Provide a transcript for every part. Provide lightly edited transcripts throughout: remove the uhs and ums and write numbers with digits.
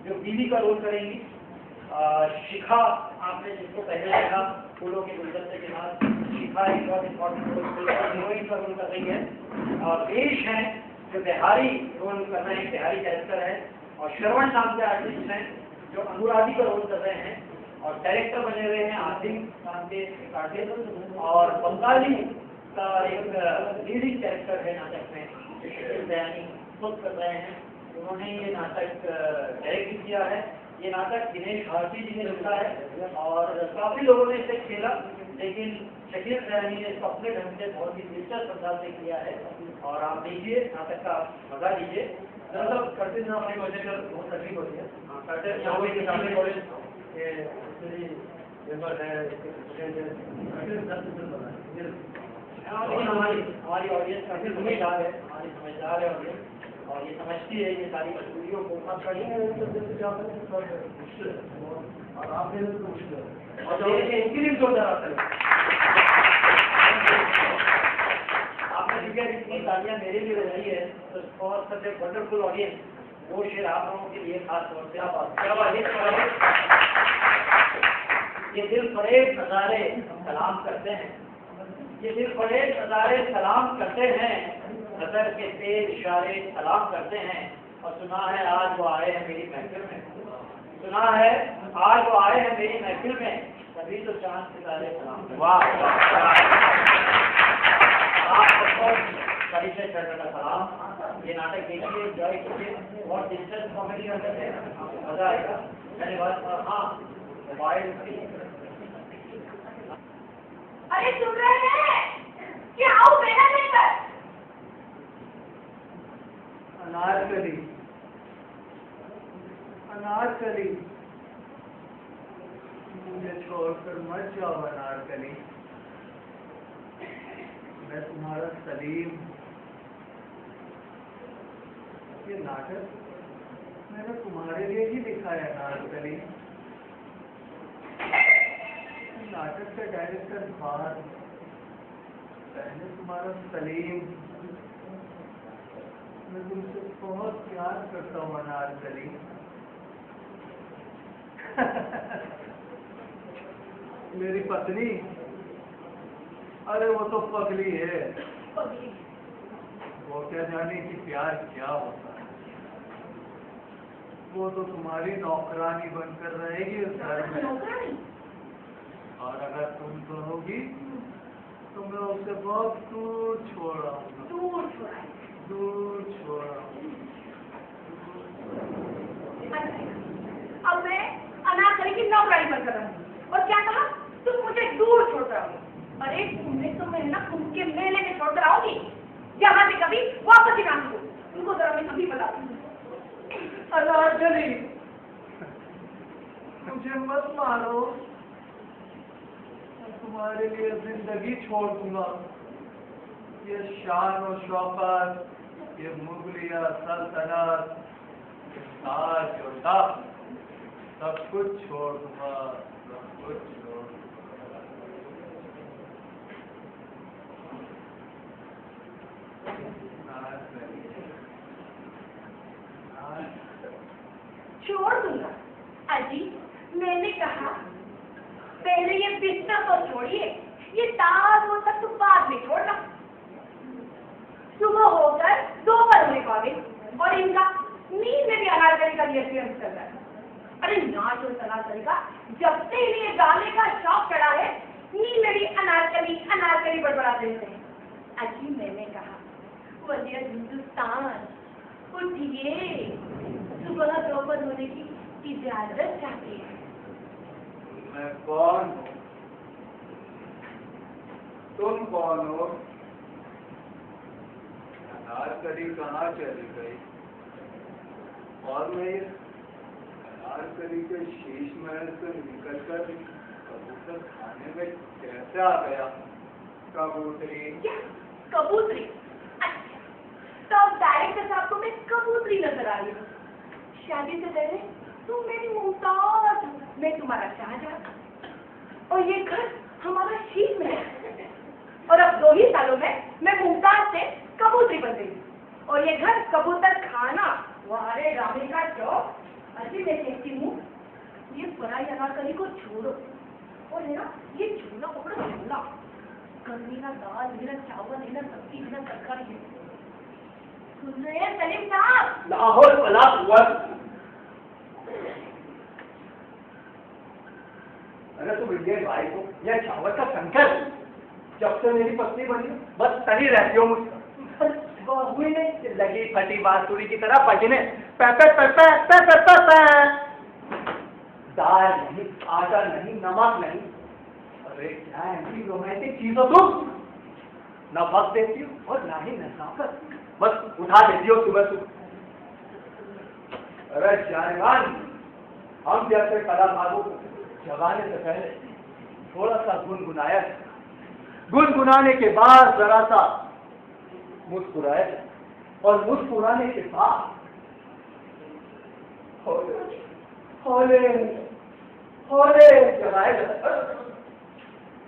जो बीवी का रोल करेंगी। शिखा, आपने जिसको पहले देखा फूलों के गुलदस्ते के साथ, शिखा एक बहुत इम्पोर्टेंट रोल हीरोइन का रोल कर रही है। और देश है जो बिहारी रोल कर रहे हैं, बिहारी कैरेक्टर है। और श्रवण नाम के आर्टिस्ट हैं जो अनुरागी का रोल कर रहे हैं। और डायरेक्टर बने हुए हैं आसिम नाम के आर्टिस्ट। और बंगाली का एक लीडिंग कैरेक्टर है नाटक में जो शकील दयानी खुद कर रहे हैं। उन्होंने ये नाटक डायरेक्ट किया है। ये नाटक दिनेश भारती जी ने लिखा है और काफी लोगों ने इसे खेला, लेकिन शकील दयानी ने इसको अपने ढंग से बहुत ही दिलचस्प अंदाज से किया है। और आप देखिए नाटक का मजा लीजिए। दरअसल करते दिन अपनी वजह कर बहुत तकलीफ होती है। करते के सामने कॉलेज हमारी ऑडियंस काफी समझदार है, हमारी समझदार है ऑडियंस, और ये समझती है ये सारी मजबूरियों को कम करनी है। मुश्किल है और आप मेरे तो मुश्किल है और इनकी भी जोरदार है। आपने देखा इतनी तालियां मेरे लिए हो रही है तो for such a wonderful audience, वो शेर आप लोगों के लिए खास तौर से ये दिल फरेब नजारे सलाम करते हैं, ये दिल फरेब नजारे सलाम करते हैं, नजर के तेज इशारे सलाम करते हैं। और सुना है आज वो आए हैं मेरी महफिल में, सुना है आज वो आए हैं मेरी महफिल में, तभी तो चांद सितारे सलाम करते हैं। वाह, परिचय करने का सलाम। ये नाटक देखिए, एंजॉय कीजिए, बहुत दिलचस्प कॉमेडी नाटक है, आपको मजा आएगा। धन्यवाद। हाँ, मोबाइल अरे सुन रहे हैं क्या? आओ बेटा लेकर। अनारकली, अनारकली, मुझे छोड़कर मत जाओ अनारकली, मैं तुम्हारा सलीम। ये नाटक मैंने तुम्हारे लिए ही लिखा है अनारकली। नाटक का डायरेक्टर बात, पहले तुम्हारा सलीम, मैं तुमसे बहुत प्यार करता हूँ अनारकली। मेरी पत्नी, अरे वो तो पगली है, वो क्या जाने कि प्यार क्या होता है। वो तो तुम्हारी नौकरानी बनकर रहेगी उस घर में, और अगर तुम कहोगी तो मैं उसे बहुत दूर छोड़ आऊंगा, दूर छोड़ आऊंगा। अब मैं अनारकली की नौकरानी बनकर रहूंगी। और क्या कहा? तुम मुझे दूर छोड़ रहे हो। अरे तुमने तो मैं ना कुंभ के मेले में छोड़कर आओगी, जहाँ से कभी वापस ही ना आऊंगी। तुमको जरा मैं कभी बताती हूँ। अनारकली, मुझे मत मारो, तुम्हारे लिए जिंदगी छोड़ दूंगा। ये शान और शौकत, ये मुगलिया सल्तनत, ये ताज और तख्त, सब कुछ छोड़ दूंगा, सब कुछ छोड़ छोड़ दूंगा? अजी मैंने कहा पहले ये बिस्तर तो छोड़िए, ये ताज वो तक तो बाद में छोड़ना। सुबह होकर दोपहर होने को आ गई और इनका नींद में भी अनारकली का रिएक्शन चल रहा है। अरे नाच और अनारकली का जब से इन्हें ये गाने का शौक चढ़ा है, नींद में भी अनारकली अनारकली बड़बड़ाते रहते हैं। अजी मैंने कहा वजीर हिंदुस्तान उठिए, सुबह दोपहर होने की इजाजत चाहती है। मैं कौन हूँ? तुम कौन हो? अनारकली कहाँ चली गई? और मैं अनारकली के शीश महल से निकलकर कबूतर खाने में कैसे आ गया? कबूतरी? क्या कबूतरी? अच्छा, तो अब डायरेक्टर साहब को मैं कबूतरी नजर आ रही हूँ। शादी से पहले तुम मेरी मुमताज, मैं तुम्हारा शाहजहां, और ये घर हमारा शीश महल। और अब 2 ही सालों में मैं मुमताज से कबूतरी बन गई, और ये घर कबूतर खाना, वो हरे रामी का चौक। अरे मैं कहती हूँ ये पराई अनारकली को छोड़ो और है ना ये झूला पकड़ो झूला। गर्मी ना दाल है ना चावल है ना सब्जी है ना तरकारी है। सुन रहे हैं सलीम साहब? लाहौर पलाश हुआ। अरे तुम इंडियन भाई को यह चावल का संकट जब से मेरी पत्नी बनी बस तनी रहती हो मुझसे। हुई नहीं लगी फटी बांसुरी की तरह बजने पे पे पे पे पे पे पे पे। दाल नहीं, आटा नहीं, नमक नहीं। अरे क्या ऐसी रोमांटिक चीज हो तुम? न वक्त देती हो और ना ही नजाकत, बस उठा देती हो सुबह सुबह। अरे जानेमान, हम जैसे कलाकारों को जगाने से पहले थोड़ा सा गुनगुनाया, गुनगुनाने के बाद जरा सा मुस्कुराया और मुस्कुराने के बाद होले होले जगाए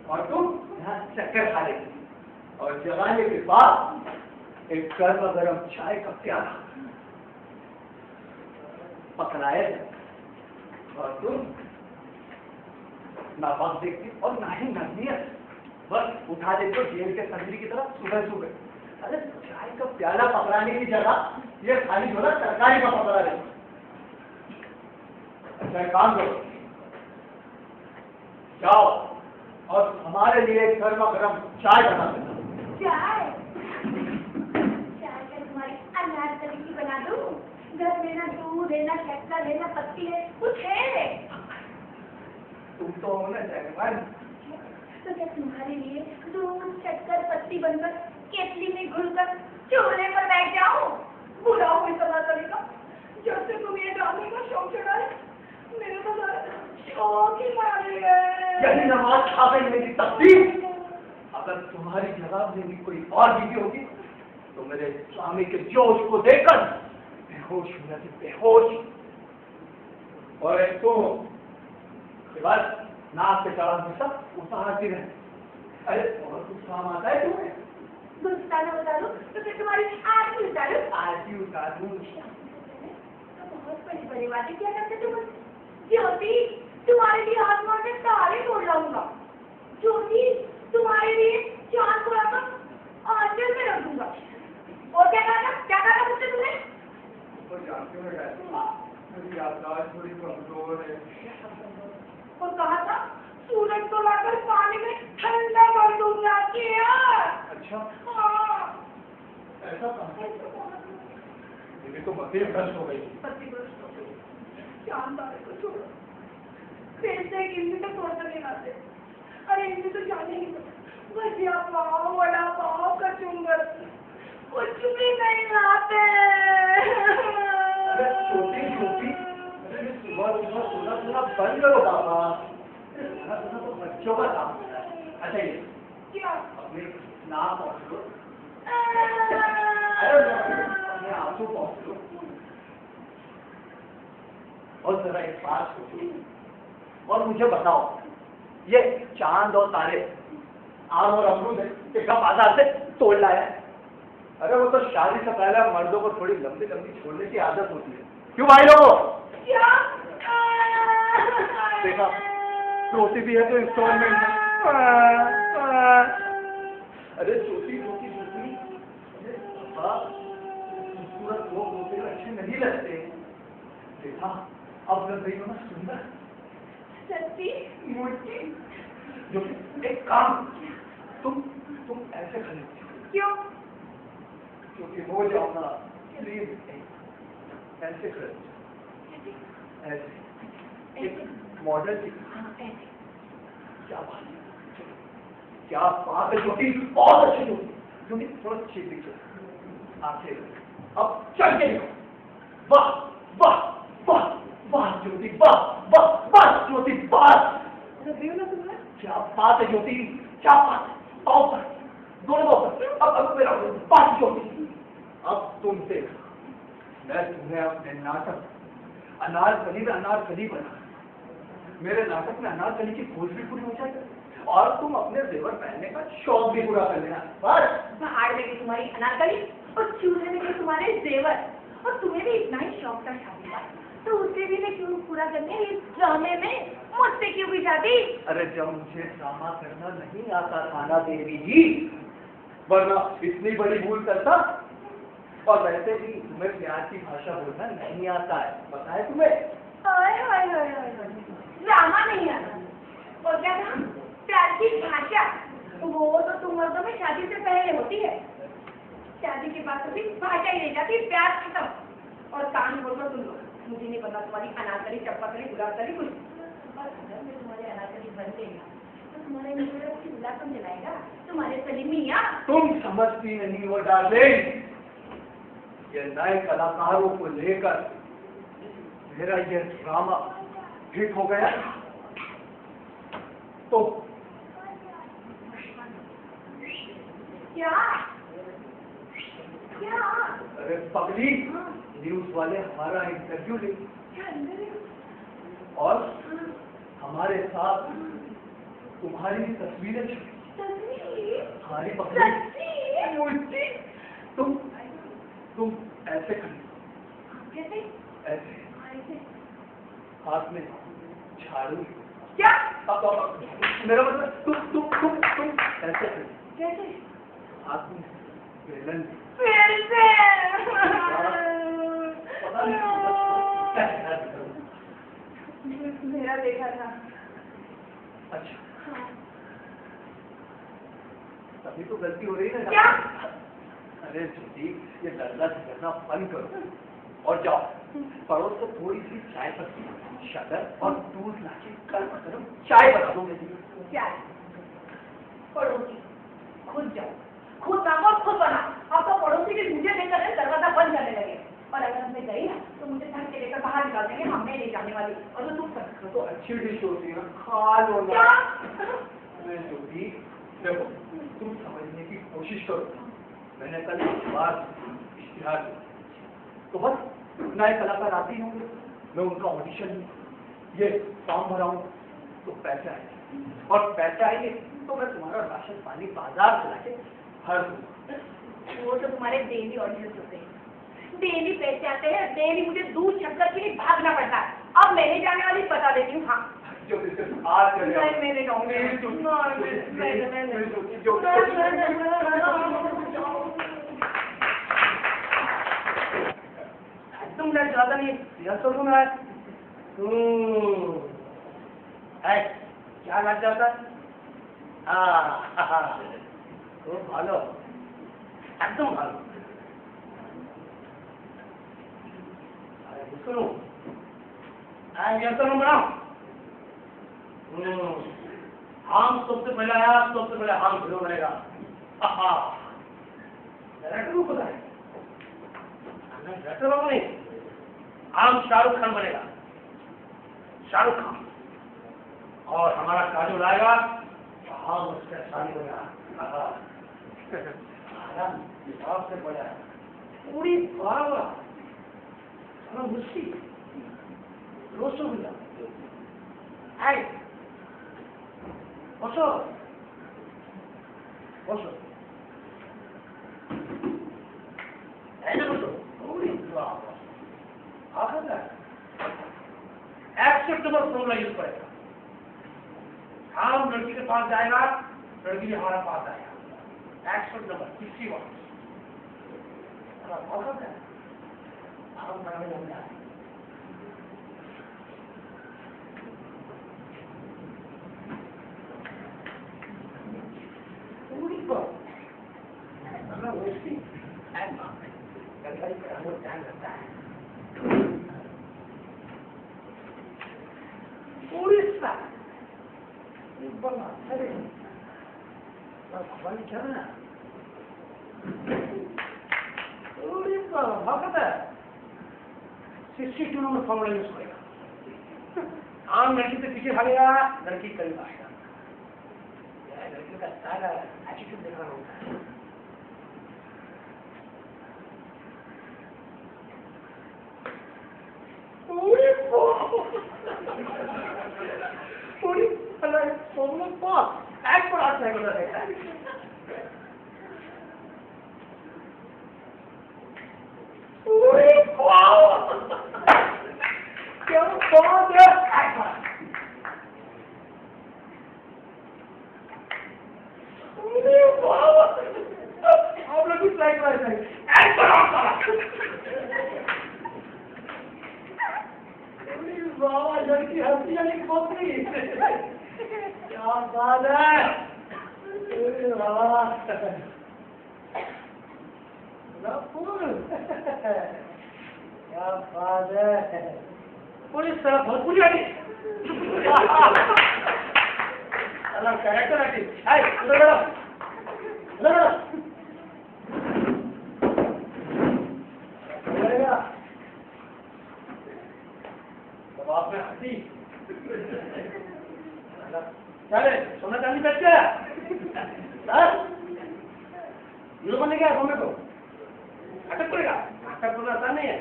और तुम यहाँ चक्कर खा लेगी और जगाने के बाद एक गर्म गरम चाय का प्याला पकड़ाया और तुम ना वक्त देखती और ना ही नजरियत, बस उठा देते हो जेल के संतरी की तरफ सुबह सुबह। अरे चाय का प्याला पकड़ाने की जगह ये खाली जो ना तरकारी का पकड़ा देते। अच्छा एक काम करो, जाओ और हमारे लिए गर्मा गर्म चाय बना देना। चाय चाय क्या तुम्हारी अनारकली की बना दूं? घर में ना दूध है ना शक्कर है ना पत्ती है, कुछ है? तुम तो हो ना जगमान। तो क्या तुम्हारे लिए दूध शक्कर पत्ती बनकर केतली में घुलकर चूल्हे पर बैठ जाऊं? बुरा हो इस अनारकली का। जब से तुम ये ड्रामे का शौक चढ़ा है मेरे तो शौक ही मारे यही नमाज खा गई मेरी तकदीर। अगर तुम्हारी जगह मेरी कोई और बीवी होगी तो मेरे स्वामी के जोश को देखकर बेहोश हो जाती, बेहोश। और एक तो बस नाक से चढ़ा हमेशा उतारती रहे। अरे और कुछ काम आता है तुम्हें? गुस्ताना उतारू तो फिर तुम्हारी आरती उतारू। आरती उतारू तो बहुत बड़ी बड़ी बातें क्या करते तुम? ज्योति तुम्हारे लिए आसमान में तारे तोड़ लाऊंगा। ज्योति तुम्हारे लिए चांद को रखकर आंचल में रख दूंगा। और क्या कहा मुझसे तुमने? तो जानते हो मेरी याददाश्त थोड़ी कमजोर है। और कहा था सूरज को लाकर पानी में ठंडा कर दूंगा। अच्छा हाँ ऐसा कहा? मेरी तो मती भ्रष्ट हो गई। चांद तारे को छोड़ो, पैसे इनमें तो तोड़ कर नहीं आते। अरे इनमें तो जाने ही भजिया पाव वड़ा पाव कचुम्बर कुछ भी नहीं लाते। अरे छोटी छोटी, अरे सुबह सुबह सोना सोना बंद करो बाबा। तो बच्चों का काम होता है। अच्छा ये क्या? अपने नाक पहुँच लो, अपने आंसू पहुँच लो और जरा एक बात सोचो और मुझे बताओ, ये चांद और तारे आम और अमरूद है कि कब बाजार से तोड़ लाया है? अरे वो तो शादी से पहले मर्दों को थोड़ी लंबी लंबी छोड़ने की आदत होती है। क्यों भाई लोगों? क्या? देखा रोटी भी है तो इंस्टॉलमेंट में। अरे छोटी छोटी छोटी खूबसूरत लोग होते हैं अच्छे नहीं लगते। देखा अब लग रही हो ना सुंदर सच्ची मोटी। जो एक काम तुम ऐसे खड़े क्यों? क्योंकि हो जाओ ना प्लीज ऐसे खड़े ऐसे एक मॉडल की क्या बात है, क्या बात है ज्योति, बहुत अच्छी ज्योति। ज्योति थोड़ा अच्छी दिखे आंखें अब चल के देखो। वाह वाह वाह वाह ज्योति, वाह वाह वाह ज्योति, वाह क्या बात है ज्योति, क्या बात है। पाओ पर दोनों अब मेरा बात ज्योति। अब तुम देख, मैं तुम्हें अपने नाटक अनारकली में अनारकली बना, मेरे नाटक में अनारकली की खोज भी पूरी हो जाएगी और तुम अपने जेवर पहनने का शौक भी पूरा कर लेना। बस पहाड़ में तुम्हारी अनारकली और चूल्हे में तुम्हारे जेवर, और तुम्हें भी इतना ही शौक था शादी का, तो उसे भी मैं पूरा करने इस ड्रामे में मुझसे क्यों भी शादी? अरे जब मुझे ड्रामा करना नहीं आता था ना देवी जी, वरना इतनी बड़ी भूल करता। और वैसे भी तुम्हें प्यार की भाषा बोलना नहीं आता है, पता है तुम्हें? हाय हाय हाय हाय ड्रामा नहीं आता और क्या था? प्यार की भाषा, वो तो तुम मर्दों में शादी से पहले होती है, शादी के बाद तो भी भाषा ही नहीं जाती, प्यार खत्म। और कान खोल कर सुन लो, मुझे नहीं पता तुम्हारी अनारकली चप्पकली गुलाबकली कुछ, और अगर मैं तुम्हारे अनारकली बन गई तो तुम्हारे मुझे चूल्हा कम जलाएगा तुम्हारे सलीमिया। तुम समझती नहीं हो डार्लिंग, ये नए कलाकारों को लेकर मेरा ये ड्रामा हिट हो गया तो क्या क्या? अरे पगली, न्यूज वाले हमारा इंटरव्यू ले और तुम हमारे साथ तुम्हारी तस्वीरें छपी। हमारी पकड़ी तुम ऐसे खड़ी, ऐसे हाथ में झाड़ू। क्या मेरा मतलब तुम ऐसे खड़ी, कैसे हाथ में बेलन। फिर से पता नहीं मेरा देखा था। अच्छा, तभी तो गलती हो रही है ना। क्या? अरे ज्योति, ये दर्दा करना बंद करो और जाओ पड़ोस से थोड़ी सी चाय पत्ती, शक्कर और दूध लाके गर्म चाय बना दो मेरे लिए। चाय पड़ोसी खुद जाओ, खुद काम और खुद बना। अब तो पड़ोसी भी मुझे लेकर दरवाजा बंद करने लगे, और अगर मैं गई ना तो मुझे धक्के के लेकर बाहर निकाल देंगे, हम नहीं जाने वाली। और तो तुम कर तो अच्छी डिश होती है ना, खा लो ना। अरे ज्योति देखो, तुम समझने की कोशिश करो। मैंने कल बार इश्तिहार दिया, तो बस नए कलाकार आते ही होंगे, मैं उनका ऑडिशन ये फॉर्म भराऊं तो पैसे आएंगे, और पैसे आएंगे तो मैं तुम्हारा राशन पानी बाजार से लाके भर दूंगा। वो तो तुम्हारे डेली ऑडिशन होते हैं, डेली पैसे आते हैं, डेली मुझे दूध शक्कर के लिए भागना पड़ता है। अब मैं नहीं जाने वाली, बता देती हूँ। हाँ आज चले जाओ। मैं नहीं जाऊंगी। तुम ज्यादा नहीं तो है क्या लग जाता है? तो ভালো, एकदम भालो। सुनो बनाओ। हम सबसे पहले आया, सबसे पहले हम हीरो बनेगा। डायरेक्टर को पता है, डायरेक्टर नहीं, हम शाहरुख खान बनेगा, शाहरुख खान। और हमारा काजोल आएगा, हम उसके शादी बनेगा। सबसे बड़ा पूरी 12 मुश्किल रोशो मिला है। बसो बसो ऐसे बसो पूरी एक्सेप्टेबल फॉर्मूला यूज करेगा। हम लड़की के पास जाएगा, लड़की भी हमारा पास आएगा। एक्सेप्ट नंबर 61 हम बनाने जा रहे हैं। उड़ीसा बना अरे भगवान क्या ना उड़ीसा भगत है 62 नंबर फॉर्मूला यूज करेगा। आम लड़की से पीछे भागेगा, लड़की करीब आएगा। लड़की का सारा एटीट्यूड देखना होता है। क्या आप लोग कुछ लाइक बाबा लड़की हंसी वाली खोपड़ी क्या बात है बाबा क्या बात है पुलिस तरह भोजपुरी वाली अलग कैरेक्टर आती है उधर बैठो उधर बैठो आप में हंसी चले सोना चांदी बेच क्या हीरो बनने क्या है सोने को अटक पड़ेगा अटक पड़ना आसान नहीं है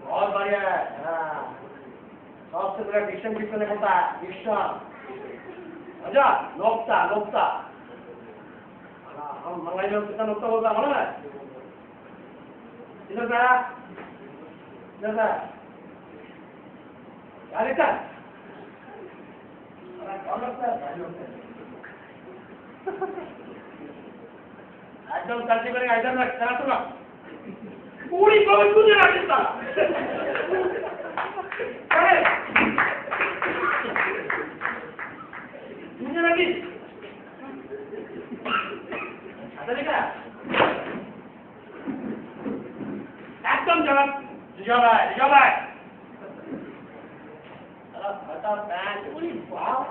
बहुत बढ़िया है सबसे बड़ा डिक्शन डिक्शन होता है डिक्शन अच्छा लोकता लोकता हम मंगाई में कितना लोकता होता मालूम है इधर से क्या लिखा एकदम चलती करेगा इधर रख चला सुना पूरी कवर तुझे रख देता तुझे लगी ऐसा लिखा एकदम जवाब जवाब है फटा पैंट पूरी वाह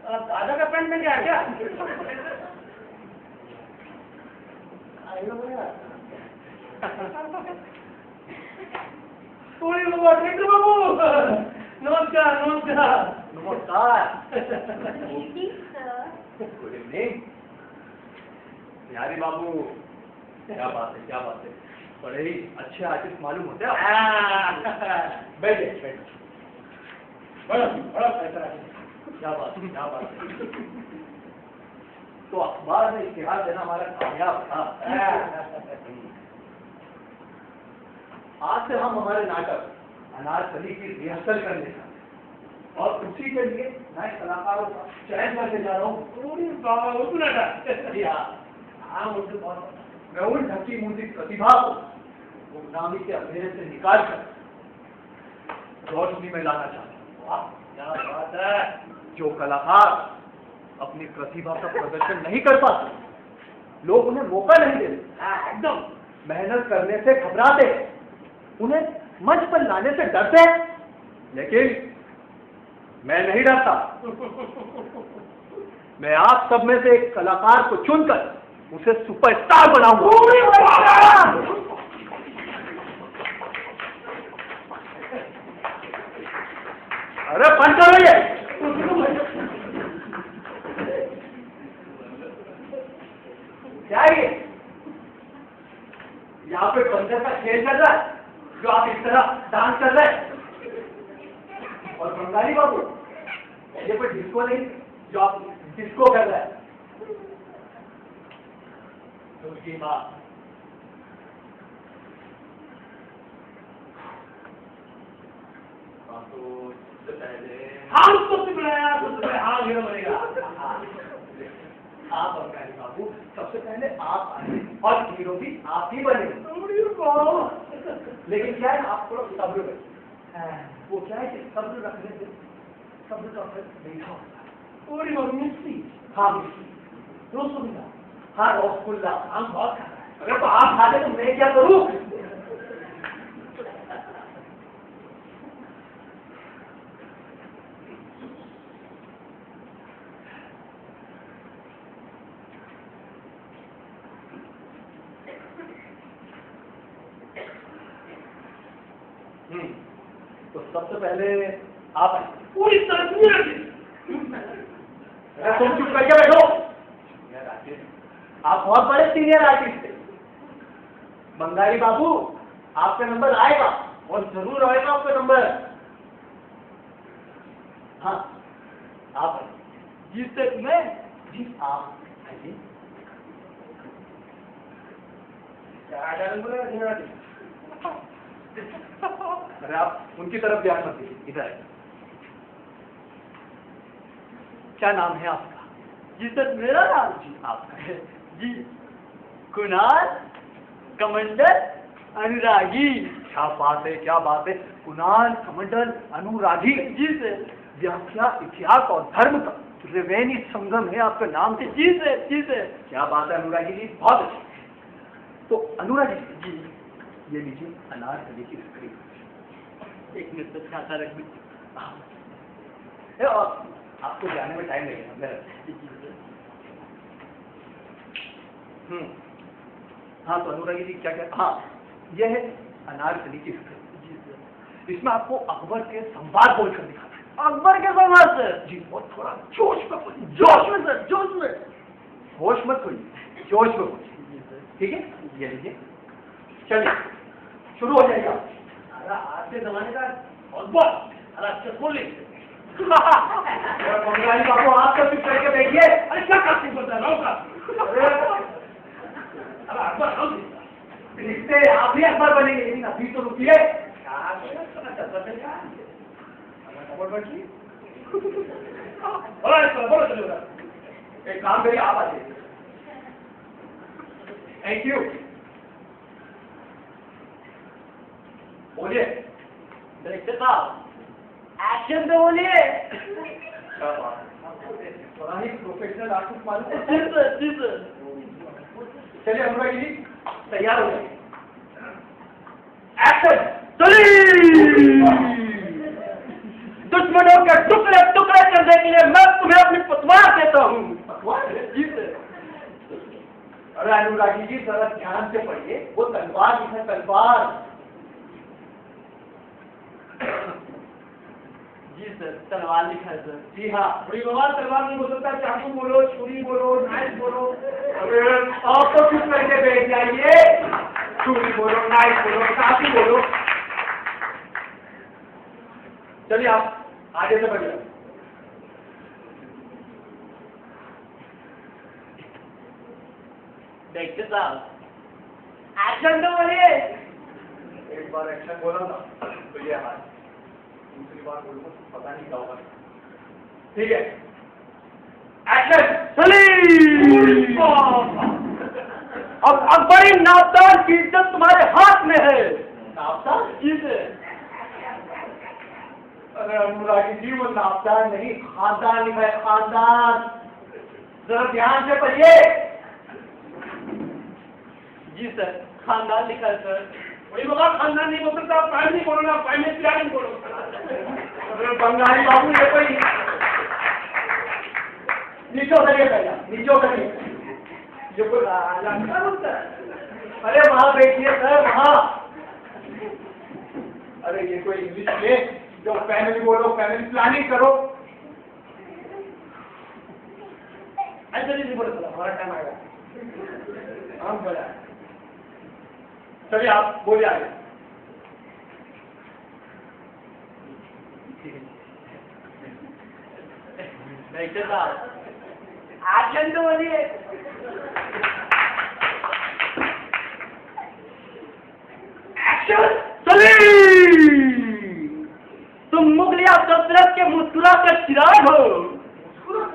दादा का पैंट में क्या है क्या पूरी बाबू नमस्कार नमस्कार नमस्कार गुड इवनिंग यारी बाबू क्या बात है बड़े ही अच्छे आर्टिस्ट मालूम होते हैं बैठे बड़ा क्या बात है तो अखबार में इश्तिहार देना हमारा कामयाब था आज से हम हमारे नाटक अनारकली की रिहर्सल करने का और उसी के लिए नए कलाकारों का चयन करके जा रहा हूँ मैं उन ढकी मुझी प्रतिभा को गुमनामी के अंधेरे से निकाल कर रोशनी में लाना चाहता हूँ क्या बात है जो कलाकार अपनी प्रतिभा का प्रदर्शन नहीं कर पाते लोग उन्हें मौका नहीं देते एकदम मेहनत करने से घबराते उन्हें मंच पर लाने से डरते लेकिन मैं नहीं डरता मैं आप सब में से एक कलाकार को चुनकर उसे सुपरस्टार बनाऊंगा अरे बंद करो ये क्या है ये यहाँ पे बंदर का खेल चल रहा है जो आप इस तरह डांस कर रहे हैं और बंगाली बाबू ये कोई डिस्को नहीं जो आप डिस्को कर रहे हैं उसकी बात हाँ उसको बनाया हाँ हीरो बनेगा आप बंगाली बाबू सबसे पहले आप आए और हीरो भी आप ही बने लेकिन क्या है आप थोड़ा सब्र करें वो क्या है कि सब्र रखने से सब्र का फल मीठा होता है पूरी और मिष्टी हाँ मिष्टी रसगुल्ला हाँ रसगुल्ला हम बहुत खा रहे हैं अगर तो आप खाते तो मैं क्या करूँ तो सबसे पहले आप पूरी तरह तुम चुप करके बैठो आप बहुत बड़े सीनियर आर्टिस्ट थे बंगाली बाबू आपका नंबर आएगा और जरूर आएगा आपका नंबर हाँ आप जीतते तुम्हें जी आप आइए क्या अरे आप उनकी तरफ ध्यान मत दीजिए, इधर आइए। क्या नाम है आपका? जी सर, मेरा नाम जी आपका। जी कुणाल कमंडल अनुरागी। क्या बात है, क्या बात है। कुणाल कमंडल अनुरागी। जी सर। व्याख्या, इतिहास और धर्म का त्रिवेणी संगम है आपका नाम से। जी सर, जी सर। क्या बात है अनुरागी जी, बहुत अच्छी। तो अनुरागी जी, ये लीजिए अनारकली की लकड़ी। एक मिनट तक खाता रख दीजिए। और आपको जाने में टाइम लगेगा मेरा। हाँ तो अनुरागी जी क्या क्या, हाँ यह है अनारकली की लकड़ी। जी सर। इसमें आपको अकबर के संवाद बोलकर दिखाना है। अकबर के समाज सर। जी, और थोड़ा जोश में बोलिए। जोश में सर, जोश में। होश मत खोइए, जोश में बोलिए। जी सर। ठीक है, ये लीजिए, चलिए शुरू हो जाएगा। अरे आज के जमाने का अकबर, अरे अच्छा बोल लीजिए। बंगाली बाबू आप तो चुप करके बैठिए। अरे क्या करते बोलता है का? अरे अरे अकबर हम रिश्ते आप ही अकबर बनेंगे, लेकिन अभी तो रुकिए। बोलो चलो। एक काम करिए, आप आ जाइए। Thank you. बोलिए। डायरेक्टर साहब, एक्शन तो बोलिए। क्या बात है, बड़ा ही प्रोफेशनल आर्टिस्ट मालूम है। जी सर, जी सर। चलिए अनुरागी जी, तैयार हो जाइए। एक्शन। दुश्मनों के टुकड़े टुकड़े करने के लिए मैं तुम्हें अपनी पतवार देता हूँ। जी सर। अरे अनुरागी जी जरा ध्यान से पढ़िए, वो तलवार लिखा है, तलवार। जी सर, तलवार लिखा है सर। जी हाँ। बड़ी बाबा तलवार नहीं बोल सकता, चाकू बोलो, छुरी बोलो, नाइफ बोलो। अरे आप तो चुप करके बैठ जाइए। छुरी बोलो, नाइफ बोलो, चाकू बोलो। चलिए आप आगे से बढ़िए। डायरेक्टर साहब, एक्शन तो बोलिए। एक बार एक्शन बोला ना तो ये हाथ, दूसरी बार बोलूँ पता नहीं क्या होगा। ठीक है, एक्शन। अब अकबरी नापदान की इज्जत तुम्हारे हाथ में है। नापदान? जी सर। अरे अनुरागी जी वो नापदान नहीं, खानदान लिखा है, खानदान। जरा ध्यान से पढ़िए। जी सर, खानदान लिखा है सर। बड़ी बाबा खानदान नहीं बोल सकता, फैमिली बोलो ना, फैमिली प्लानिंग बोलो। अरे बंगाली बाबू ये कोई नीचो करिए, पहला नीचो करिए। ये कोई क्या बोलता है? अरे वहां बैठिए सर, वहां। अरे ये कोई इंग्लिश में जो फैमिली बोलो, फैमिली प्लानिंग करो। ऐसे नहीं बोल सकता, हमारा टाइम आएगा। हम बोला। चलिए आप बोलिए आगे। डायरेक्टर साहब, एक्शन तो बोलिए। एक्शन। तुम मुगलिया सल्तनत के मुस्कुराते चिराग हो।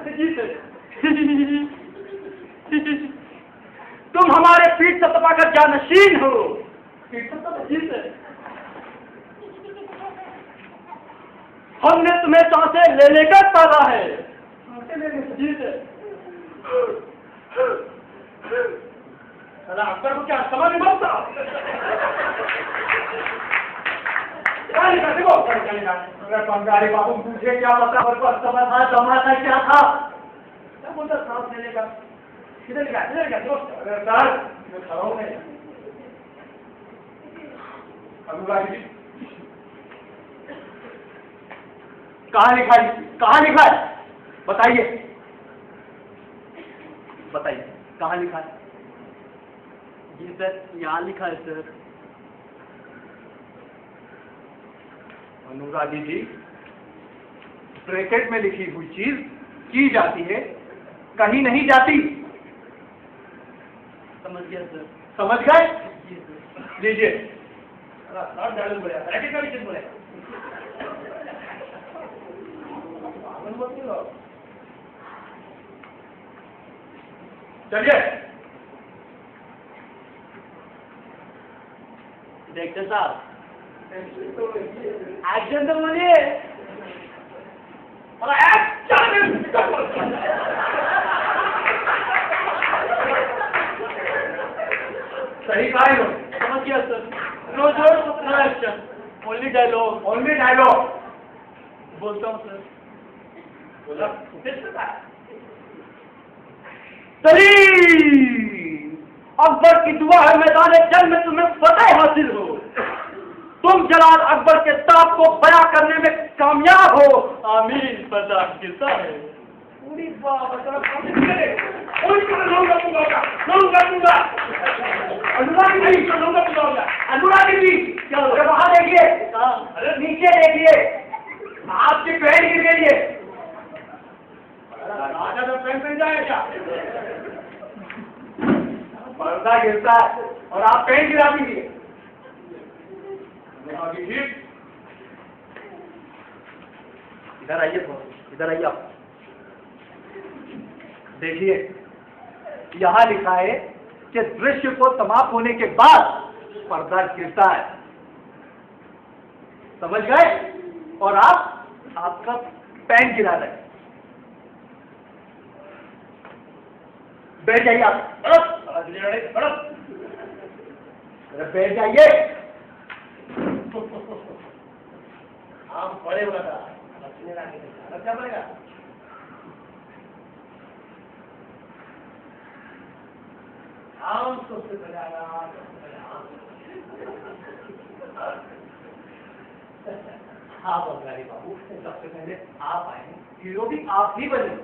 जी सर। तुम हमारे पीठ से तपाकर जानशीन हो। जी सर। हमने तुम्हें सांसें ले लेकर पाला है। जी सर। अकबर को क्या समझ नहीं बनता? अरे बंगाली बाबू मुझे क्या पता, समाधान क्या था? क्या बोलता सांस लेने का? किधर गया दोस्त? अरे सर मैं खड़ा हूँ नहीं। अनुरागी जी कहाँ लिखा है, कहाँ लिखा है? बताइए बताइए कहाँ लिखा है? जी सर, यहाँ लिखा है सर। अनुरागी जी ब्रैकेट में लिखी हुई चीज की जाती है, कहीं नहीं जाती। समझ गया सर। समझ गए? जी सर। लीजिए चलिए डायरेक्टर साहब, एक्शन तो बोलिए। सही कहा है समझ गया सर। नो जोर no action, only dialogue. Only dialogue बोलता हूँ सर। बोला अकबर की दुआ है मैदान जंग में तुम्हें फतेह हासिल हो, तुम जलाल अकबर के ताप को बयां करने में कामयाब हो। आमीन। पता किसका है? पूरी अनुरागी जी क्या वहां देखिए, अरे नीचे देखिए, आपकी पैर गिर गई है। राजा तो पैर मिल जाए क्या? पर्दा गिरता है और आप पैर गिरा दीजिए। इधर आइए, इधर आइए आप। देखिए यहाँ लिखा है कि दृश्य को समाप्त होने के बाद पर्दा गिरता है, समझ गए? और आप आपका पैन गिरा रहे। बैठ जाइए आप, बैठ जाइए। आप बड़े बड़ा क्या पड़ेगा? सबसे पहले हाँ बंगाली बाबू, सबसे पहले आप आए, हीरो भी आप ही बने,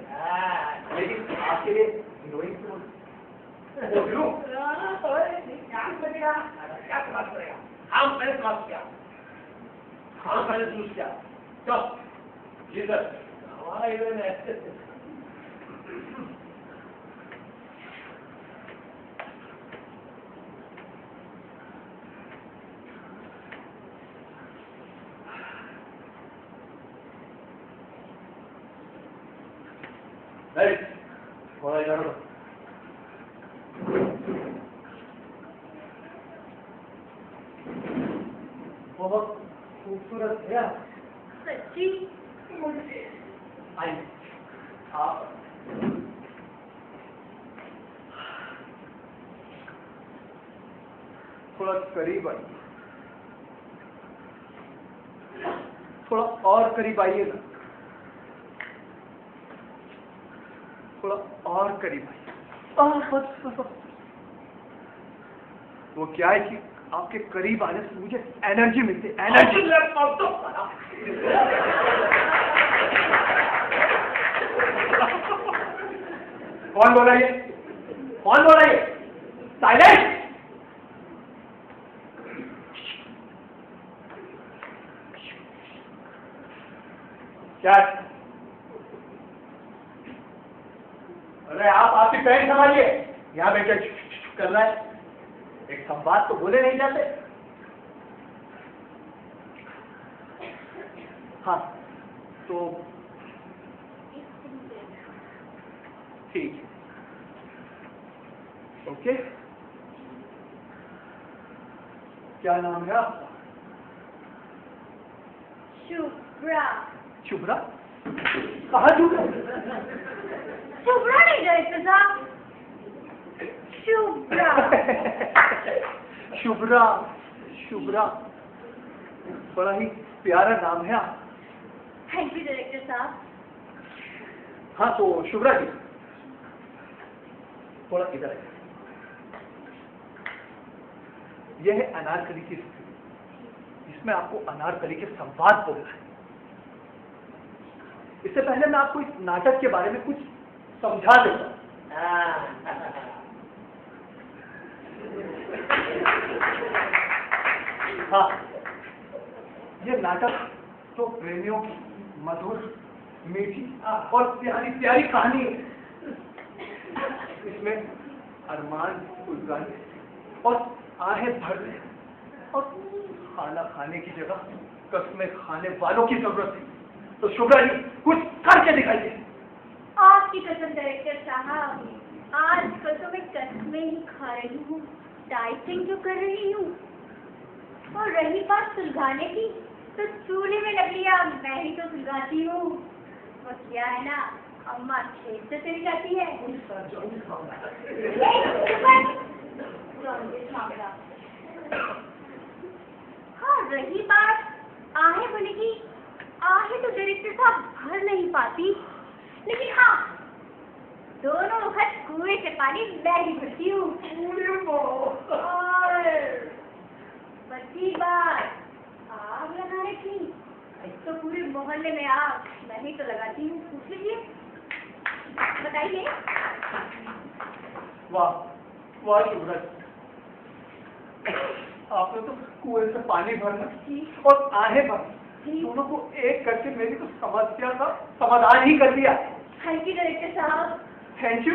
लेकिन आपके लिए हीरोइन क्या क्लास करेगा? हम पहले क्लास किया, हम पहले चूज किया। चल जी सर, हमारा हीरोइन है। थोड़ा इधर बहुत खूबसूरत है सच्ची। आइए आप थोड़ा करीब आइए, थोड़ा और करीब आइए ना, थोड़ा और करीब आइए। बस। वो क्या है कि आपके करीब आने से मुझे एनर्जी मिलती है, एनर्जी। कौन बोला ये? कौन बोला ये? साइलेंट। क्या? अरे आप आपकी पैंट संभालिए, यहाँ बैठे कर रहा है। एक संवाद तो बोले नहीं जाते। हाँ तो ठीक है, ओके। क्या नाम है आपका? शुभ्रा। शुभ्रा? कहाँ शुभ्रा? शुभ्रा नहीं डायरेक्टर साहब, शुभ्रा। शुभ्रा, शुभ्रा, बड़ा ही प्यारा नाम है आप। थैंक यू डायरेक्टर साहब। हाँ तो शुभ्रा जी थोड़ा इधर है। यह है अनारकली की स्थिति, जिसमें आपको अनारकली के संवाद बोलना है। इससे पहले मैं आपको इस नाटक के बारे में कुछ समझा देता हूं। हाँ, ये नाटक तो प्रेमियों की मधुर, मीठी और प्यारी प्यारी कहानी है। इसमें अरमान, उलझन और आहें भरने और खाना खाने की जगह कस्में खाने वालों की जरूरत थी। तो शुभ्रा जी कुछ करके दिखाइए। आपकी कसम डायरेक्टर साहब, आजकल तो मैं कस्में ही खा रही हूँ, डाइटिंग तो कर रही हूँ। और रही बात सुलगाने की, तो चूल्हे में लकड़ियाँ मैं ही तो सुलगाती हूँ। वो क्या है ना, अम्मा खेत से चली जाती है। हाँ, रही बात आहे बोले की, आहे तो डायरेक्टर साहब भर नहीं पाती, लेकिन हाँ, दोनों वक्त कुएं से पानी मैं ही भरती हूँ। और बची बात आग लगाने की, तो पूरे मोहल्ले में आग मैं ही तो लगाती हूँ। पूछ लीजिए, बताइए। वाह वाह शुभ्रा जी, आपने तो कुएं से पानी भरना और आहें भरना दोनों को एक करके मेरी तो समस्या का समाधान ही कर दिया। थैंक यू डायरेक्टर साहब। Thank you.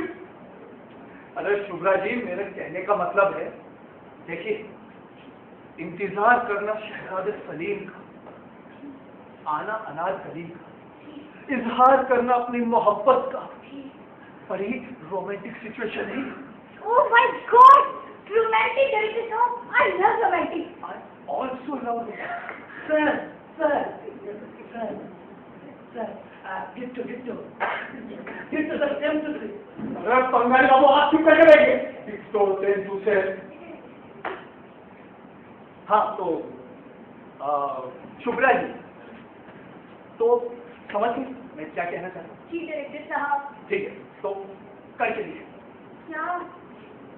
अरे शुभ्रा जी, मेरे कहने का मतलब है, देखिए, इंतजार करना शहजादे सलीम का, आना अनाज करीम का, इजहार करना अपनी मोहब्बत का, बड़ी रोमांटिक सिचुएशन है। Oh my god, romantic director साहब, I love romantic. I also love it. Sir sir Gittu Gittu Gittu sir same two three. अरे बंगाली बाबू, आप चुप करके बैठिए। तो दिन दूसरे, हाँ तो शुभ्रा जी, तो समझ गई मैं क्या कहना चाहता हूँ? जी डायरेक्टर साहब। ठीक है, तो करके दीजिए। क्या?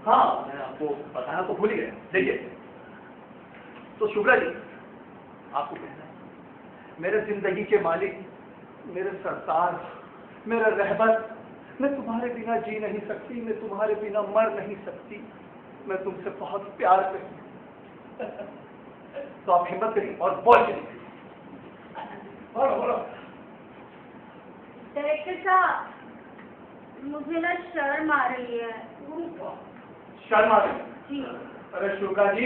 हाँ, मैं आपको बताना तो भूल ही गया। देखिए, तो शुभ्रा जी, आपको कहना है, मेरे जिंदगी के मालिक, मेरे सरदार, मेरा रहबर, मैं तुम्हारे बिना जी नहीं सकती, मैं तुम्हारे बिना मर नहीं सकती, मैं तुमसे बहुत प्यार करती हूँ। तो आप हिम्मत करिए और बोल के दीजिए। बोलो बोलो। डायरेक्टर साहब, मुझे ना शर्म आ रही है। शर्म आ रही? जी। अरे शुभ्रा जी,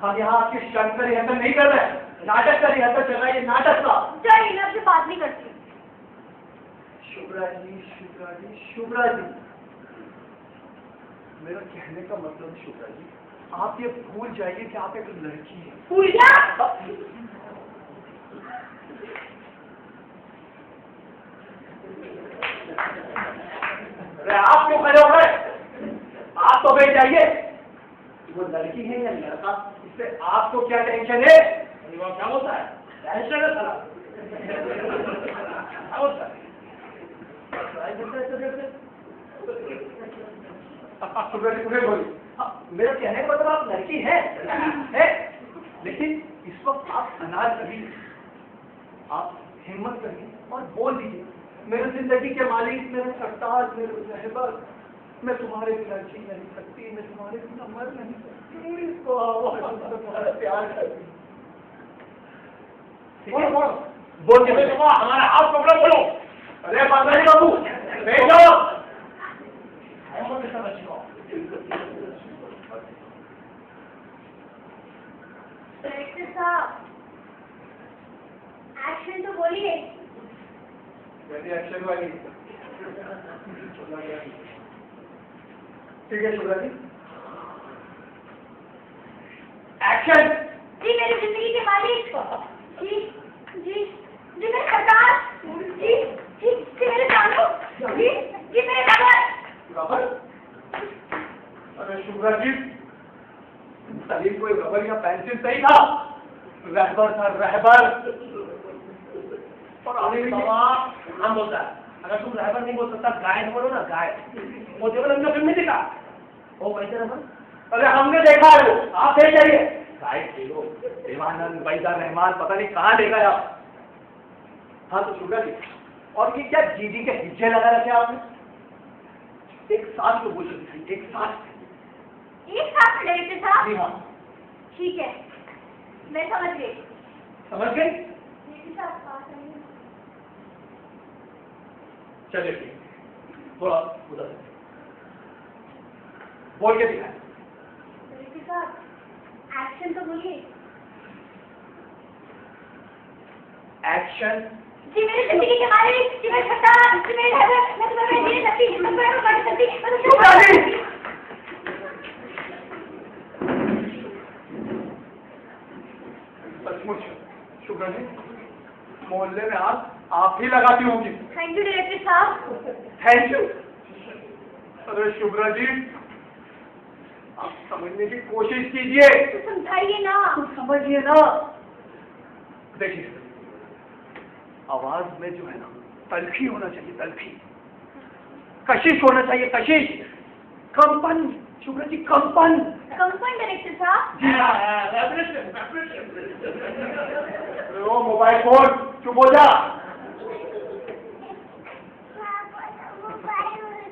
हम यहाँ आपकी शर्म का रिहर्सल नहीं कर रहे हैं, नाटक का रिहर्सल चल रहा है। ये नाटक का। चलिए, मैं आपसे बात नहीं करती। शुभ्रा जी, शुभ्रा जी, शुभ्रा जी, मेरा कहने का मतलब शुभ्रा जी, आप ये भूल जाइए कि आप एक लड़की हैं। भूल गया? अरे आप क्यों खड़े हो गए? आप तो बैठ जाइए। वो लड़की है या लड़का, इससे आपको क्या टेंशन है? क्या होता है? टेंशन है साला। क्या होता है? मेरा कहने का मतलब आप लड़की है, लेकिन इस वक्त आप अनाज करिए, आप हिम्मत करिए और बोल दीजिए, मेरे जिंदगी के मालिक, मेरे सरताज, मेरे रहबर, मैं तुम्हारे बिना जी नहीं सकती, मैं तुम्हारे बिना मर नहीं सकती, तुम्हारा प्यार करती। बोलो बोलो, बोल के हमारा हाथ पकड़ो, बोलो। अरे बंगाली बाबू, बैठो। डायरेक्टर साहब, एक्शन तो बोलिए। एक्शन वाली। ठीक है शुभ्रा जी, एक्शन। जी मेरी जिंदगी के मालिक, जी जी जी मेरे सरदार, जी जी जी मेरे कानू, जी जी मेरे रबर। अरे शुभ्रा जी, सलीम कोई रबर या पेंसिल सही था, रहबर था, रहबर। और अभी हम बोलता है, अगर तुम रहबर नहीं बोल सकता, गाय बोलो ना, गाय। वो देवल हमने फिल्म नहीं देखा, वो वैसे रहबर। अरे हमने देखा है वो, आप देख जाइए। गाय खेलो, देवानंद, बैदा रहमान, पता नहीं कहाँ देखा है आप। हाँ तो शुभ्रा जी, और ये क्या जीजी के हिज्जे लगा रखे आपने? एक साथ तो बोल सकते, एक साथ। एक साथ डायरेक्टर साहब? जी हाँ। ठीक है, मैं समझ गई। समझ गई? डायरेक्टर साहब पास आइए। चलिए ठीक, थोड़ा उधर बोल के दिखाएं। डायरेक्टर साहब, एक्शन तो बोलिए। एक्शन। जी मेरी जिंदगी के बारे में, जी मेरे सत्ता, जी मेरे हैदर, मैं तुम्हें नहीं सकती, मैं तुम्हें नहीं सकती, मैं तुम्हें सचमुच शुक्र जी, मोहल्ले में आज आप ही लगाती होंगी। थैंक यू डायरेक्टर साहब। Thank you. अरे शुक्र जी, आप समझने की कोशिश कीजिए। तो समझाइए ना। समझिए ना। देखिए, आवाज में जो है ना, तलखी होना चाहिए, तलखी। कशिश होना चाहिए, कशिश। कंपन, शुक्र जी, कंपन। कंपन डायरेक्टर साहब। जी हाँ, ओ मोबाइल फोन, चुप हो जा।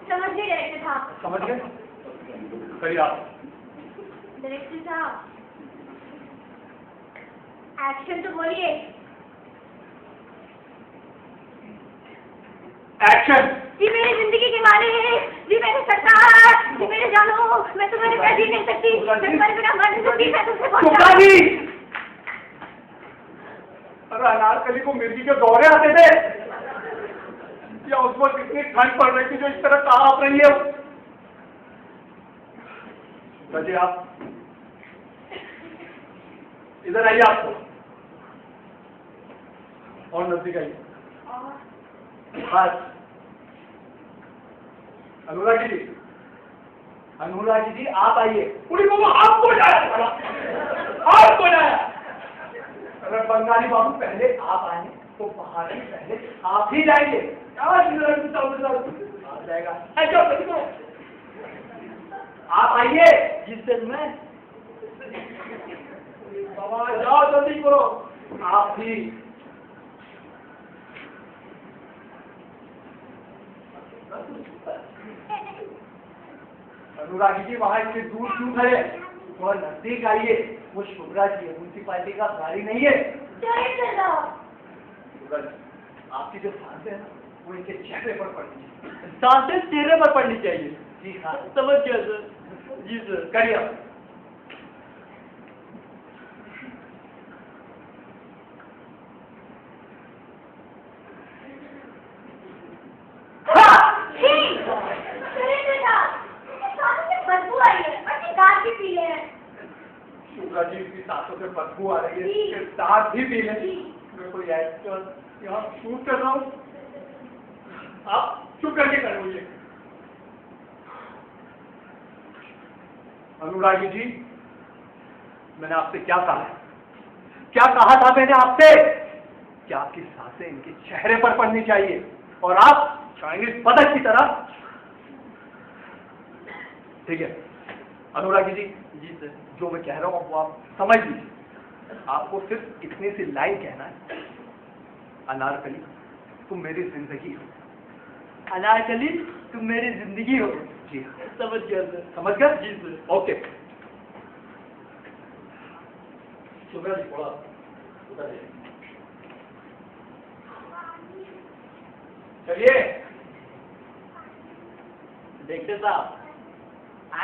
समझ गए डायरेक्टर साहब। समझ गए? करिए आप। डायरेक्टर साहब, एक्शन तो बोलिए। एक्शन। जी मेरी जिंदगी के मारे हैं, जी मेरे सरकार, जी मेरे जानो, मैं तुम्हारे बिना जी नहीं सकती, मैं तुम्हारे बिना मर नहीं सकती, मैं तुमसे बहुत शुक्ला जी, अरे अनारकली को मिर्गी के दौरे आते थे या उस वक्त इतनी ठंड पड़ रही थी जो इस तरह कांप रही है? बजे आप इधर आइए, आपको और नजदीक आइए। बस अनुरागी जी, अनुरागी जी आप आइए। पूरी बाबा आपको जाया, आपको जाया। अगर बंगाली बाबू पहले आप आए तो पहाड़ी पहले आप ही जाएंगे। आ जाएगा। आप आइए। जिससे मैं बाबा जाओ, जल्दी करो। आप ही अनुरागी जी, वहां इतनी दूर क्यों खड़े? थोड़ा नजदीक आइए। वो शुभ्रा जी है, म्यूनसिपालिटी का गाड़ी नहीं है। डायरेक्टर साहब, शुभ्रा जी, आपकी जो सांसें है ना, वो इनके चेहरे पर पड़नी चाहिए। सांसें चेहरे पर पड़नी चाहिए। जी हाँ, समझ गया सर। जी सर। करिए आप। शुक्ला जी, इसकी सांसों से बदबू आ रही है, इसके दांत भी पी लें। मैं कोई एक्टर यहाँ शूट कर रहा हूँ, आप चुप करके करो ये। अनुरागी जी, मैंने आपसे क्या कहा है? क्या कहा था मैंने आपसे? कि आपकी सांसें इनके चेहरे पर पड़नी चाहिए और आप चाइनीज बतख की तरह। ठीक है अनुरागी जी, जी सर। जो मैं कह रहा हूँ वो आप समझ लीजिए। आपको सिर्फ इतनी सी लाइन कहना है, अनारकली तुम मेरी जिंदगी हो। अनारकली तुम मेरी जिंदगी हो। जी हाँ, समझ गया सर। समझ गए? जी सर। ओके। शुक्ला जी थोड़ा उधर आइए। चलिए। देखते साहब,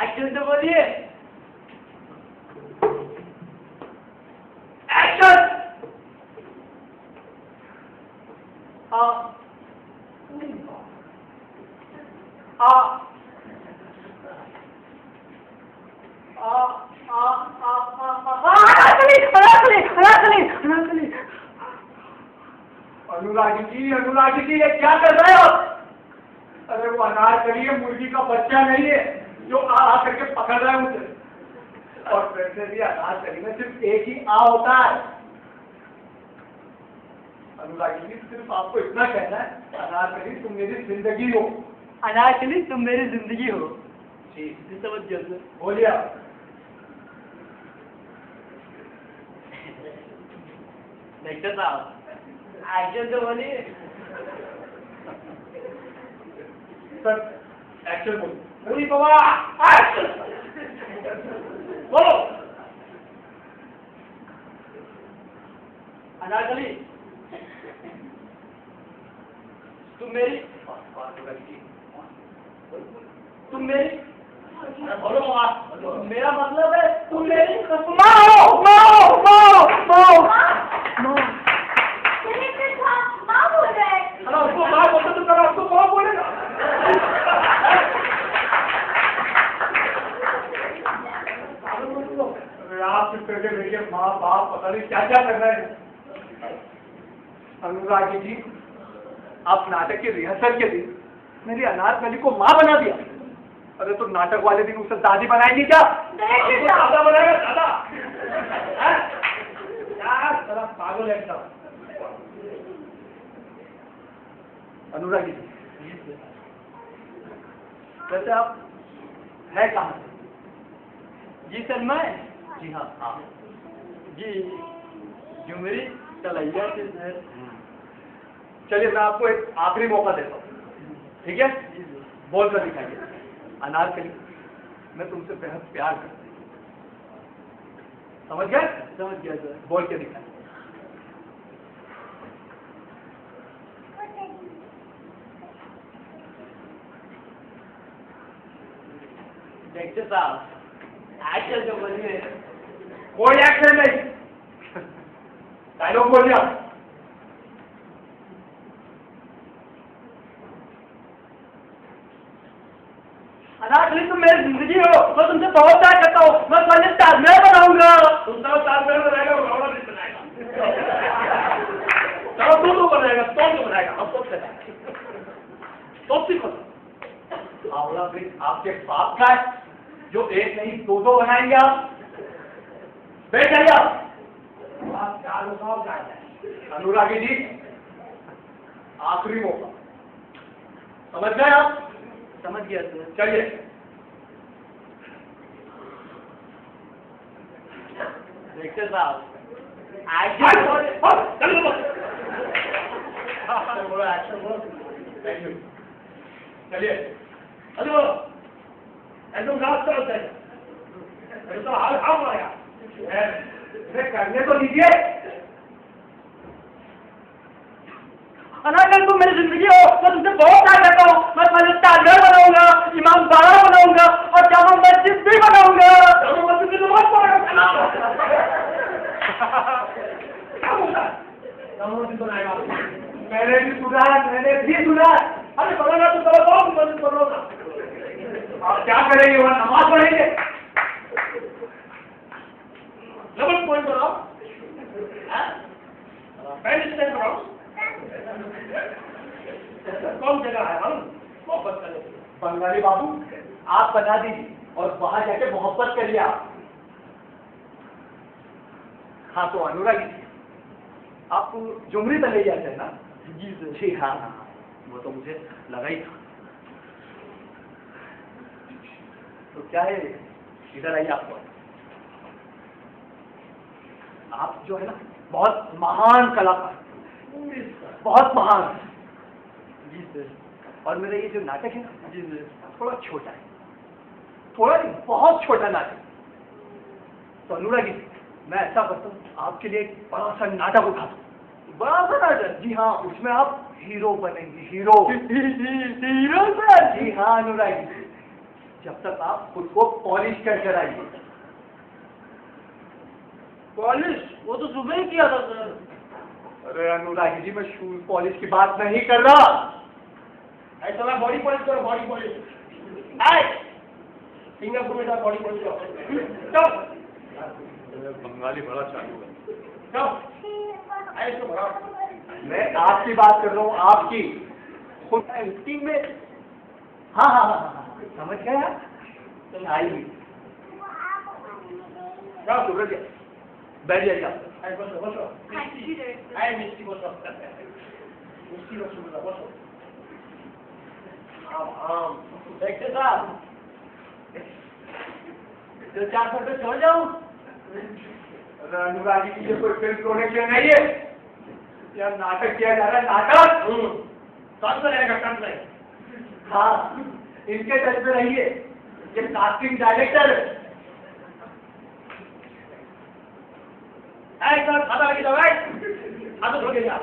एक्शन तो बोलिए। एक्शन। अनुरागी जी, ये क्या कर रहे हो? अरे वो अनारकली है, मुर्गी का बच्चा नहीं है जो आ करके पकड़ रहा है मुझे। और वैसे भी अनारकली में सिर्फ एक ही आ होता है। अनुरागी जी, सिर्फ आपको इतना कहना है, अनारकली तुम मेरी जिंदगी हो। अनारकली तुम मेरी जिंदगी हो। जी, समझ गया सर। बोलिए आप। देखते साहब, एक्शन तो बोलिए। सर एक्शन बोलो। पूरी बाबा एक्शन बोलो। अनारकली तुम मेरी बोलो मेरा मतलब है तुम मेरी डायरेक्टर माँ बाप पता नहीं क्या क्या कर रहे हैं। अनुरागी जी, आप नाटक के रिहर्सल के दिन मेरी अनारकली को माँ बना दिया। अरे तो नाटक वाले दिन उसे दादी बनाएगी क्या? दादा बनाएगा, दादा। यार साला पागल है एकदम। अनुरागी जी, वैसे आप है कहाँ से? जी सर, मैं जी हाँ। हाँ जी झुमरी तलैया से सर। चलिए मैं आपको एक आखिरी मौका देता हूँ, ठीक है? बोल कर दिखाइए। अनारकली, मैं तुमसे बेहद प्यार करता हूँ। समझ गए? समझ गया सर। बोल के दिखाइए। देखते साहब, एक्शन जो बनी है, कोई एक्शन नहीं, डायलॉग बोलिए आप। अनारकली तुम मेरी जिंदगी हो, मैं तुमसे बहुत प्यार करता हूँ, मैं तुम्हें ताजमहल बनाऊंगा। तुम तो ताजमहल बनाएगा, रोड़ा भी बनाएगा। चलो तू बनाएगा, तो बनाएगा, हम सब बनाएगा। तो सीखो। आवला ब्रिज आपके बाप का है जो एक नहीं दो बनाएंगे आप? बैठ जाइए आप। चारों सौ का है। अनुरागी जी, आखिरी मौका, समझ गए आप? समझ गया सर। चलिए। देखते साहब, चलिए। हेलो, एकदम रास्ता होता है, तो हाल हाल आया। करने तो दीजिए। अनारकली तुम मेरी जिंदगी हो, मैं तुमसे बहुत प्यार करता हूँ, मैं तुम्हारे ताजमहल बनाऊंगा, इमाम बाड़ा बनाऊंगा और जामा मस्जिद भी बनाऊंगा। जामा मस्जिद भी नमाज पढ़ेगा। क्या बोलता है? जामा मस्जिद बनाएगा। मैंने भी सुना। अरे बनाना तो करो, बहुत मस्जिद बनाओ ना। आप क्या करेंगे? वहाँ नमाज पढ़ेंगे? डबल पॉइंट बनाओ, पहले स्टैंड बनाओ। कौन जगह है हम मोहब्बत करने के लिए? बंगाली बाबू, आप बता दीजिए और वहां जाके मोहब्बत करिए आप। हाँ तो अनुरागी जी, आप झुमरी तले जाते हैं ना? जी सर। जी हाँ हाँ, वो तो मुझे लगा ही था। तो क्या है, इधर आइए। आप जो है ना, बहुत महान कलाकार, बहुत महान। जी सर। और मेरा ये जो नाटक है ना, जी सर। थोड़ा छोटा है, थोड़ा नहीं, बहुत छोटा नाटक। तो अनुरागी जी, मैं ऐसा करता हूँ, आपके लिए एक बड़ा सा नाटक उठाता हूँ। बड़ा सा नाटक? जी हाँ, उसमें आप हीरो बनेंगे, हीरो। Hero sir? जी हाँ अनुरागी जी, जब तक आप खुद को पॉलिश कर आइए। पॉलिश? वो तो सुबह ही किया था सर। अरे अनुरागी जी, मैं शूज पॉलिश की बात नहीं कर रहा। ऐसा मैं बॉडी पॉलिश करो, बॉडी पॉलिश। सिंगापुर में बॉडी पॉलिश करो। चल। बंगाली बड़ा चालू है। चल। ऐसे भरा। मैं आपकी बात कर रहा हूँ, आपकी खुद टीम में। हाँ हाँ हाँ हाँ, समझ गए आप? आइए। क्या सूरज, बैठ जाइए आप। बसो बसो। मिस्टी बसो। मिस्टी बसो बसो। आम देखते साहब, तो 400 पे छोड़ जाऊं? अनुरागी की ये कोई फिल्म प्रोडक्शन नहीं है, यह नाटक किया जा रहा है, नाटक। कौन सा रहेगा? कौन सा? हाँ, इनके टच में रहिए, ये कास्टिंग डायरेक्टर है। खाता लगी दवाई हाथ धो के जा।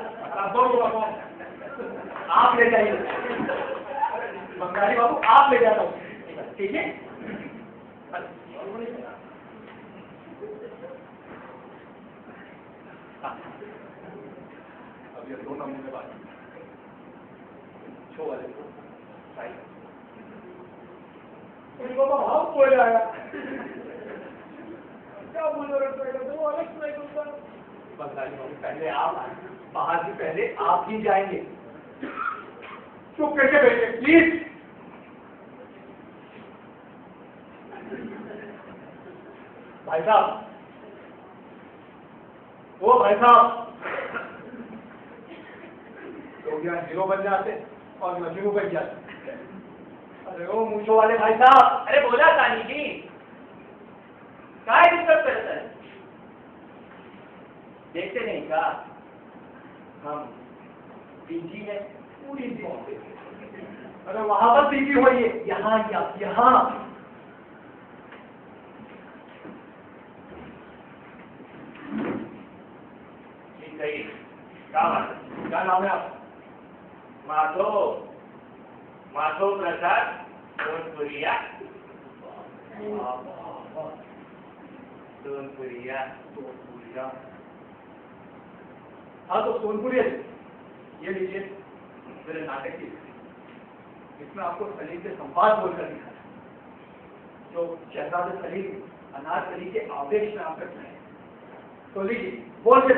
आप ले जाइए बंगाली बाबू, आप ले जाता हूँ, ठीक है? अब ये 2 नंबर बाद छो वाले को उनको तो बहुत बोल आया। क्या बोल रहे हो? वो अलग सुनाई दूंगा। बंगाली बाबू पहले आप आए, बाहर से पहले आप ही जाएंगे। चुप करके बैठे प्लीज। भाई साहब, ओ भाई साहब, लोग यहाँ हीरो बन जाते और मजनू बन जाते। अरे ओ मूंछों वाले भाई साहब। अरे बोला सानी जी, क्या दिक्कत करता है? देखते नहीं का हम पीजी है पूरी दिन। अरे वहां पर पीजी हुई है, यहाँ यहाँ सही। क्या नाम है आप? माधव प्रसाद सोनपुरिया। सोनपुरिया। हाँ तो सोनपुरिया ये लीजिए मेरे नाटक की, इसमें आपको सलीम के संवाद बोलकर दिखा है, जो शहजादे सलीम अनारकली के आवेश में आप रखते हैं। तो लीजिए बोल के।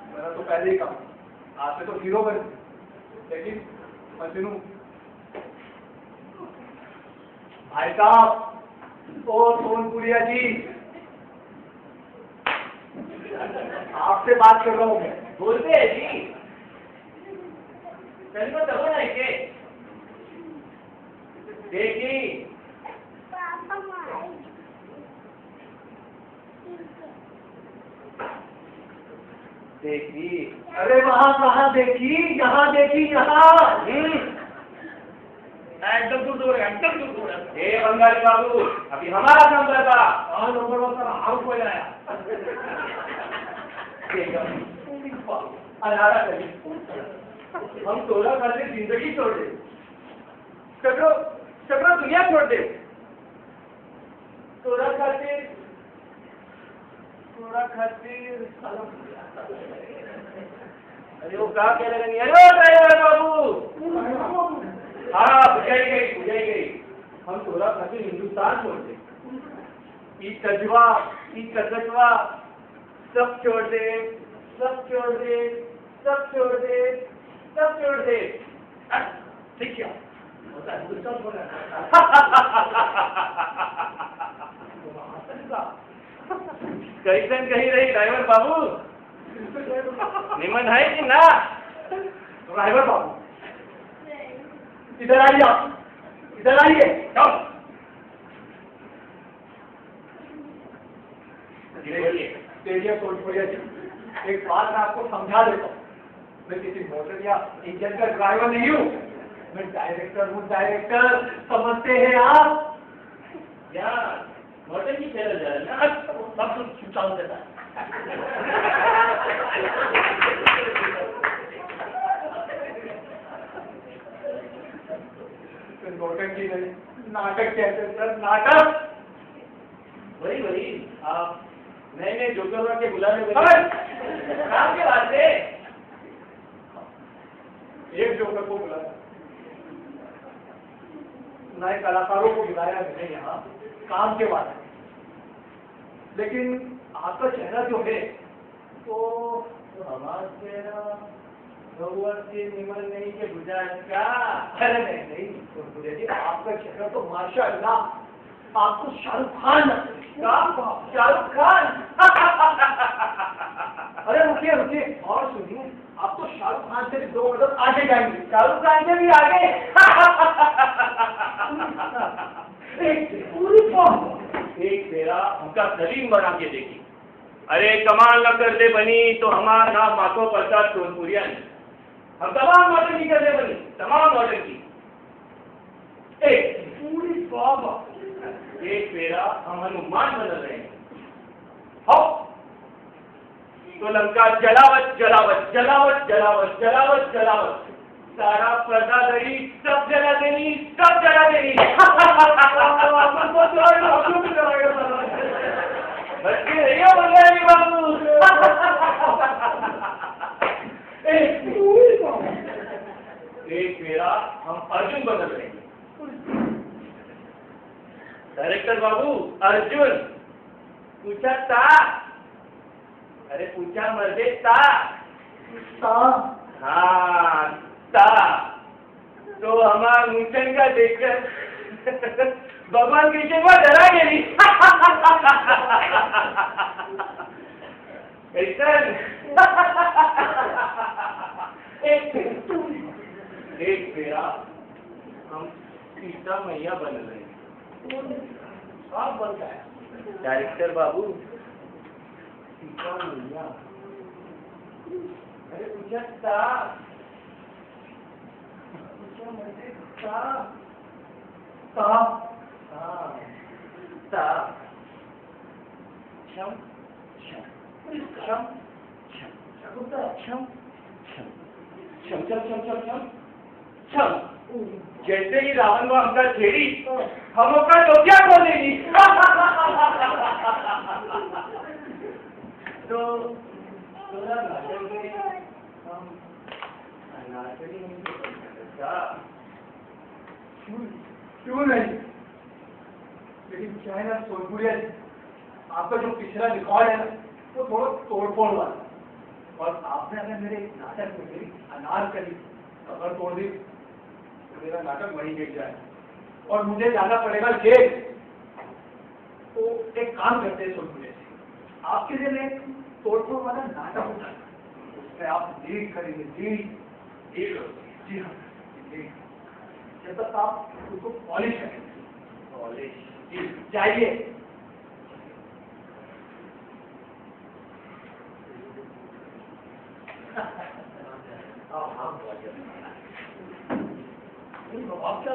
मेरा तो पहले ही कहा आपसे तो हीरो बन, लेकिन मजनू। भाई साहब, ओ सोनपुरिया जी, आपसे बात कर रहा हूँ मैं। बोलते हैं जी, चलो तब ना के देखी। देखी। अरे वहाँ कहाँ देखी, यहाँ देखी, यहाँ। एकदम दूर एकदम दूर। हे बंगाली बाबू, अभी हमारा नंबर था। हाँ नंबर होता आउट हो जाया। अनारा करी, हम तोरा खातिर जिंदगी छोड़ दे, सगरो दुनिया छोड़ दे, तोरा खातिर अरे वो क्या कह रहे हैं? अरे ड्राइवर बाबू, हाँ बुझाई गई। हम तोरा खातिर हिंदुस्तान छोड़ दे, ई कजवा सब छोड़ दे। ठीक है, हिंदुस्तान छोड़ कैसन कही रही ड्राइवर बाबू? निमन है कि ना? ड्राइवर बाबू इधर आइए, आप इधर आइए। सोनपुरिया जी, एक बात मैं आपको समझा देता हूँ, मैं किसी मोटर या इंजन का ड्राइवर नहीं हूँ, मैं डायरेक्टर हूँ। डायरेक्टर समझते हैं आप? यार मोटर की चल जा रहा है, सब कुछ छुटाऊ देता है। मोटर की नहीं, नाटक कहते हैं सर, नाटक। वही आप नए जोकर के बुलाने काम के वास्ते एक जोकर को बुलाया, नए कलाकारों को बुलाया मैंने यहाँ काम के वास्ते, लेकिन आपका चेहरा जो है तो हमारा चेहरा भगवान से निमन नहीं के बुझा का। अरे नहीं सोनपुरिया जी, आपका चेहरा तो माशाअल्लाह, आपको शाहरुख खान। शाहरुख खान? अरे रुकिए और सुनिए, आप तो शाहरुख खान से भी 2 कदम आगे जाएंगे। शाहरुख खान से भी आगे? एक तेरा हमका सलीम बना के देखी। अरे कमाल न कर दे बनी तो हमारा नाम माधव प्रसाद सोनपुरिया नहीं। हम तमाम मॉडल की कर दे बनी, तमाम मॉडल की। पूरी बाबा एक तेरा हम हनुमान बदल रहे हैं। हो तो लंका जलावत सारा पर्दा दरी सब जला देनी। बच्चे रहिए बंगाली बाबू। एक मेरा हम अर्जुन बदल रहे हैं। डायरेक्टर डायरेक्टर बाबू अर्जुन पूछा था, अरे पूछा मर्दे था, हाँ था। तो हमारा मुंचन का देखकर भगवान कृष्ण को डरा गई। कृष्ण एक फेरा हम सीता मैया बन रहे हैं। आप बन गए डायरेक्टर बाबू सीता मैया, अरे पूछा था, पूछा मर्दे था, हाँ ता क्षम क्षम क्षम क्षम क्षम क्षम क्षम क्षम क्षम क्षम। जैसे ही रावण को हमका छेड़ी हम लोग तो क्या बोलेगी। तो थोड़ा नाटक में हम अनारकली नहीं क्यों नहीं, लेकिन क्या है ना सोनपुरिया जी, आपका जो पिछला रिकॉर्ड है ना वो थोड़ा तोड़फोड़ वाला, और आपने अगर मेरे नाटक में मेरी अनारकली कमर तोड़ दी तो मेरा नाटक वहीं गिर जाए और मुझे जाना पड़ेगा जेल। तो एक काम करते हैं सोनपुरिया जी, आपके लिए मैं तोड़फोड़ वाला नाटक होता है, उसमें आप लीड करेंगे, लीड। जी हाँ, लीड। जब तक आप उसको पॉलिश करेंगे, पॉलिश जी चाहिए।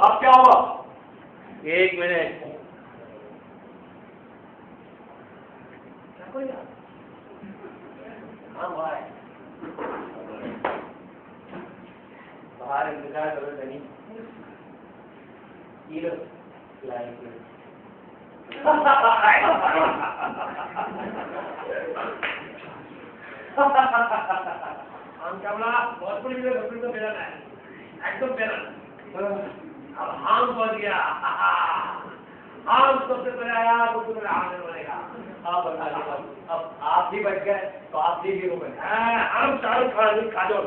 अब क्या हुआ? एक मिनट, हाँ भाई बाहर इंतजार करो तनी। ये लो लाइट लो। हम क्या बोला, बहुत बड़ी तो मेरा है एकदम मेरा। अब हम बोल गया, हम सबसे पहले आया तो तुम्हें आने बनेगा। आप बता दो, अब आप ही बच गए तो आप ही हीरो बने। हम शाहरुख खान काजोल